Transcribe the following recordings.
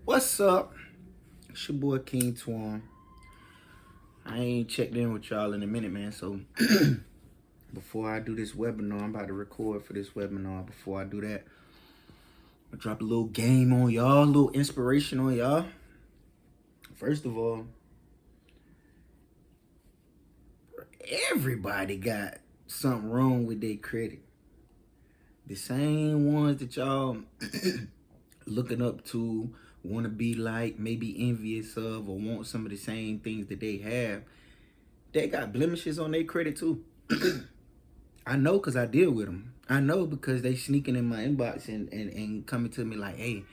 What's up? It's your boy King Twan. I ain't checked in with y'all in a minute, man. So before I do this webinar, I'm about to record for this webinar. Before I do that, I'll drop a little game on y'all, a little inspiration on y'all. First of all, everybody got something wrong with their credit. The same ones that y'all looking up to, want to be like, maybe envious of, or want some of the same things that they have, they got blemishes on their credit too. I know because I deal with them. I know because they sneaking in my inbox and coming to me like, hey,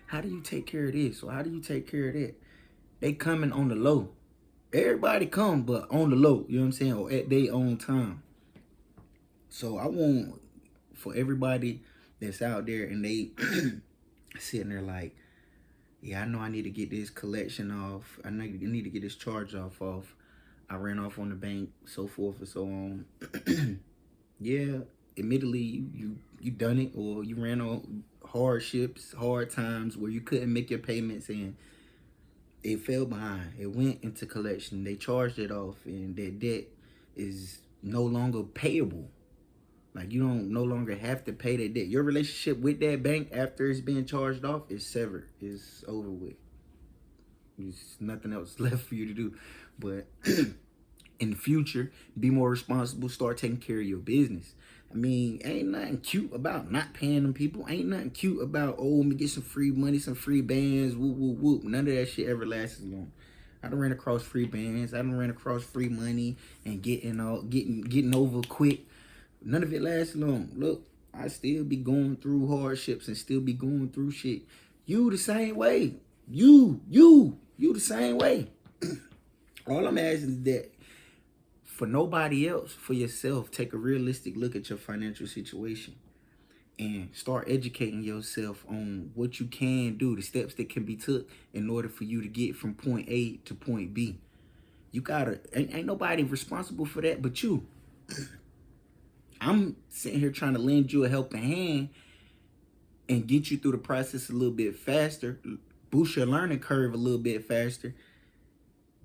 how do you take care of this? Or how do you take care of that? They coming on the low. Everybody come, but on the low, you know what I'm saying? Or at their own time. So I want for everybody that's out there and they sitting there like, yeah, I know I need to get this collection off. I need to get this charge off. I ran off on the bank, so forth and so on. Yeah, admittedly, you done it, or you ran on hardships, hard times where you couldn't make your payments and it fell behind. It went into collection. They charged it off, and that debt is no longer payable. Like you don't no longer have to pay that debt. Your relationship with that bank after it's being charged off is severed. It's over with. There's nothing else left for you to do. But in the future, be more responsible, start taking care of your business. I mean, ain't nothing cute about not paying them people. Ain't nothing cute about, oh, let me get some free money, some free bands, whoop, whoop, whoop. None of that shit ever lasts long. I done ran across free bands. I done ran across free money and getting over quick. None of it lasts long. Look, I still be going through hardships and still be going through shit. You the same way. You the same way. All I'm asking is that for nobody else, for yourself, take a realistic look at your financial situation and start educating yourself on what you can do, the steps that can be took in order for you to get from point A to point B. You gotta, ain't nobody responsible for that but you. I'm sitting here trying to lend you a helping hand and get you through the process a little bit faster, boost your learning curve a little bit faster.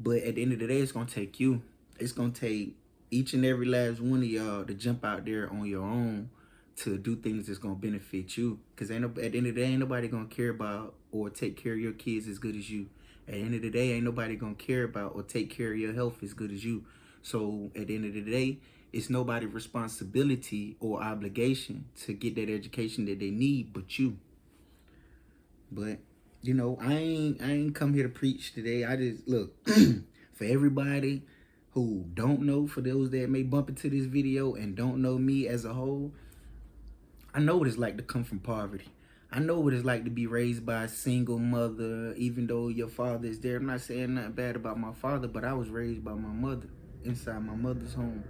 But at the end of the day, it's gonna take you. It's gonna take each and every last one of y'all to jump out there on your own to do things that's gonna benefit you. Cause at the end of the day, ain't nobody gonna care about or take care of your kids as good as you. At the end of the day, ain't nobody gonna care about or take care of your health as good as you. So at the end of the day, it's nobody's responsibility or obligation to get that education that they need but you. But you know, I ain't come here to preach today. I just look for everybody who don't know, for those that may bump into this video and don't know me as a whole. I know what it's like to come from poverty. I know what it's like to be raised by a single mother, even though your father is there. I'm not saying nothing bad about my father, but I was raised by my mother inside my mother's home.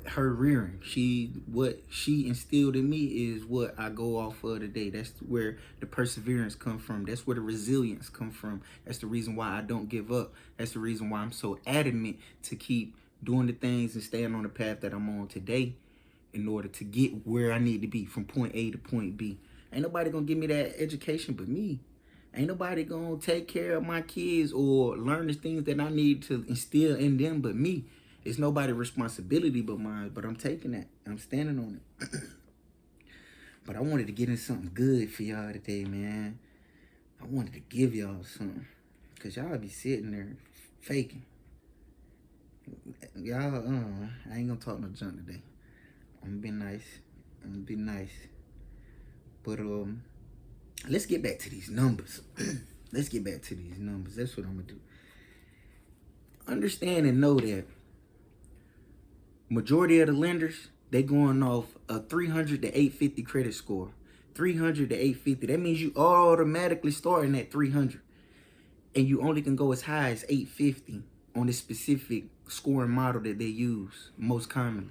Her rearing, what she instilled in me is what I go off of today. That's where the perseverance come from. That's where the resilience come from. That's the reason why I don't give up. That's the reason why I'm so adamant to keep doing the things and staying on the path that I'm on today in order to get where I need to be from point A to point B. Ain't nobody gonna give me that education but me. Ain't nobody gonna take care of my kids or learn the things that I need to instill in them but me. It's nobody's responsibility but mine, but I'm taking that. I'm standing on it. But I wanted to get in something good for y'all today, man. I wanted to give y'all something. Because y'all be sitting there faking. Y'all, I ain't gonna talk no junk today. I'm gonna be nice. But, let's get back to these numbers. Let's get back to these numbers. That's what I'm gonna do. Understand and know that majority of the lenders, they going off a 300 to 850 credit score. 300 to 850. That means you automatically starting at 300. And you only can go as high as 850 on this specific scoring model that they use most commonly.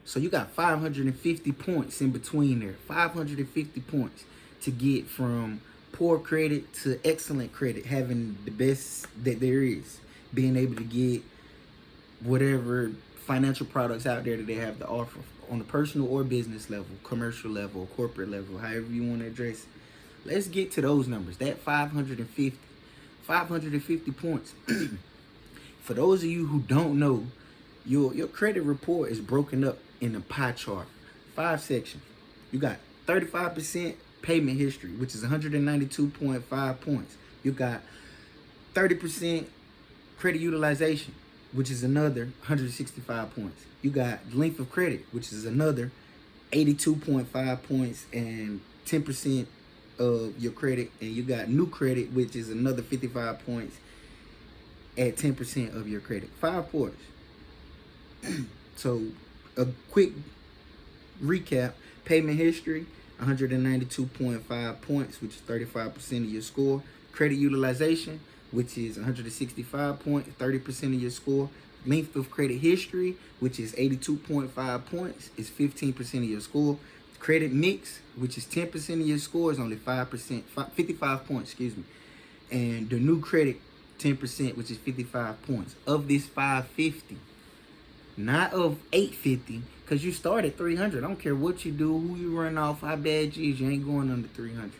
So you got 550 points in between there. 550 points to get from poor credit to excellent credit, having the best that there is, being able to get whatever financial products out there that they have to offer on the personal or business level, commercial level, corporate level, however you want to address it. Let's get to those numbers. That 550 points. For those of you who don't know, your credit report is broken up in a pie chart. 5 sections. You got 35% payment history, which is 192.5 points. You got 30% credit utilization, which is another 165 points. You got length of credit, which is another 82.5 points and 10% of your credit. And you got new credit, which is another 55 points at 10% of your credit. 5 quarters. So a quick recap: payment history, 192.5 points, which is 35% of your score. Credit utilization, which is 165 points, 30% of your score. Length of credit history, which is 82.5 points, is 15% of your score. Credit mix, which is 10% of your score, is only 5%, 55 points, excuse me. And the new credit, 10%, which is 55 points. Of this 550, not of 850, because you start at 300. I don't care what you do, who you run off, how bad you is, you ain't going under 300.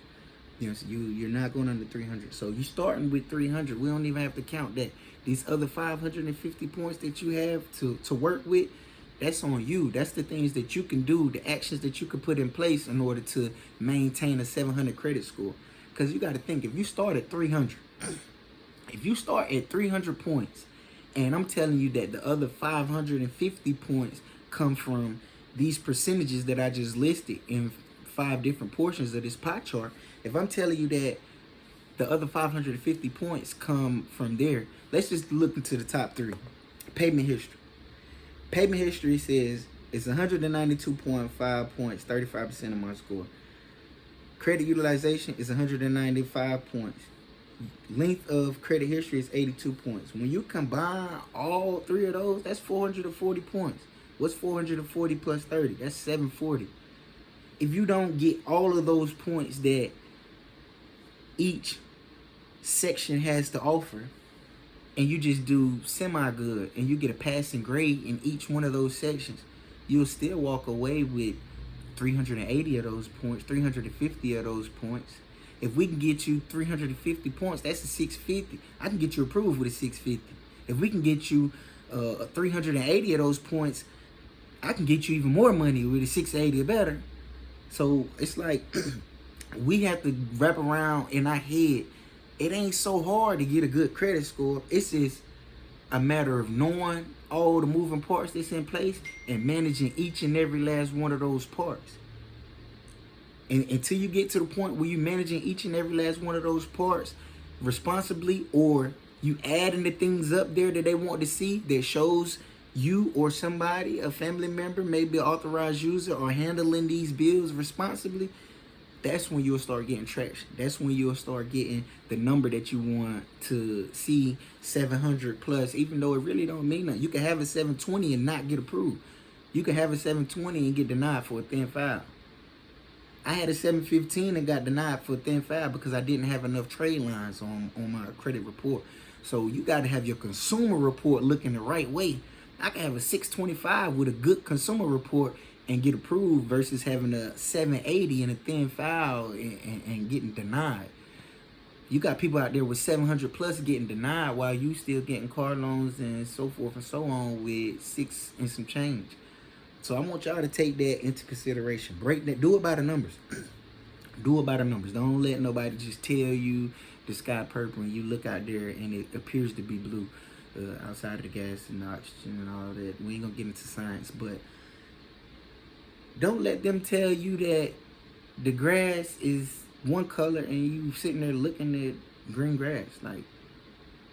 You know, so you're not going under 300. So you starting with 300. We don't even have to count that. These other 550 points that you have to work with, that's on you. That's the things that you can do, the actions that you can put in place in order to maintain a 700 credit score. Because you got to think, if you start at 300, if you start at 300 points, and I'm telling you that the other 550 points come from these percentages that I just listed in 5 different portions of this pie chart. If I'm telling you that the other 550 points come from there, let's just look into the top 3. Payment history. Payment history says it's 192.5 points, 35% of my score. Credit utilization is 195 points. Length of credit history is 82 points. When you combine all 3 of those, that's 440 points. What's 440 plus 30? That's 740. If you don't get all of those points that each section has to offer, and you just do semi-good, and you get a passing grade in each one of those sections, you'll still walk away with 380 of those points, 350 of those points. If we can get you 350 points, that's a 650. I can get you approved with a 650. If we can get you 380 of those points, I can get you even more money with a 680 or better. So it's like we have to wrap around in our head. It ain't so hard to get a good credit score. It's just a matter of knowing all the moving parts that's in place and managing each and every last one of those parts. And until you get to the point where you're managing each and every last one of those parts responsibly, or you adding the things up there that they want to see that shows you or somebody, a family member, maybe an authorized user, or handling these bills responsibly, that's when you'll start getting traction. That's when you'll start getting the number that you want to see, 700 plus, even though it really don't mean nothing. You can have a 720 and not get approved. You can have a 720 and get denied for a thin file. I had a 715 and got denied for a thin file because I didn't have enough trade lines on my credit report. So you got to have your consumer report looking the right way. I can have a 625 with a good consumer report and get approved versus having a 780 and a thin file and getting denied. You got people out there with 700 plus getting denied while you still getting car loans and so forth and so on with 6 and some change. So I want y'all to take that into consideration. Break that. Do it by the numbers. Do it by the numbers. Don't let nobody just tell you the sky purple and you look out there and it appears to be blue outside of the gas and the oxygen and all that. We ain't gonna get into science, but don't let them tell you that the grass is one color and you sitting there looking at green grass. Like,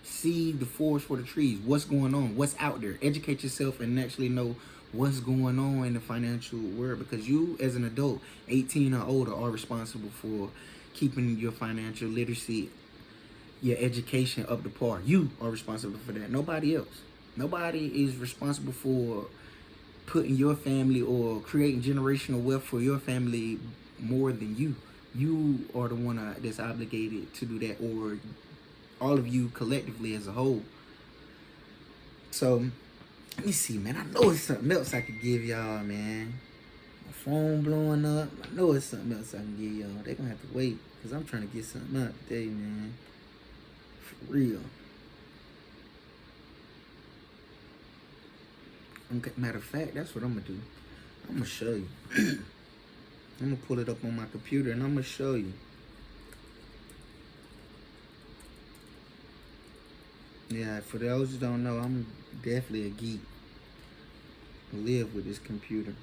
see the forest for the trees. What's going on? What's out there? Educate yourself and actually know what's going on in the financial world, because you as an adult, 18 or older, are responsible for keeping your financial literacy, your education up to par. You are responsible for that. Nobody else. Nobody is responsible for putting your family or creating generational wealth for your family more than you. You are the one that's obligated to do that, or all of you collectively as a whole. So let me see, man. I know it's something else I could give y'all, man. My phone blowing up. I know it's something else I can get y'all. They gonna have to wait because I'm trying to get something out today, man. For real. Okay, matter of fact, that's what I'm gonna do. I'm gonna show you. I'm gonna pull it up on my computer and I'm gonna show you. Yeah, for those who don't know, I'm definitely a geek. I live with this computer.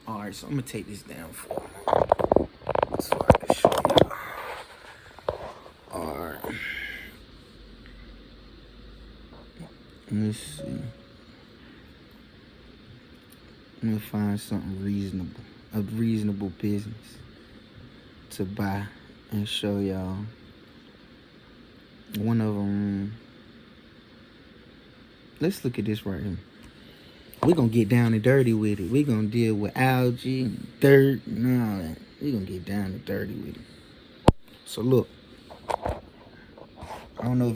Alright, so I'm gonna take this down for you so I can show you. Alright. Let me see. Let me find something reasonable. A reasonable business to buy and show y'all. One of them. Let's look at this right here. We're gonna get down and dirty with it. We're gonna deal with algae and dirt and all that. We're gonna get down and dirty with it. So look. I don't know if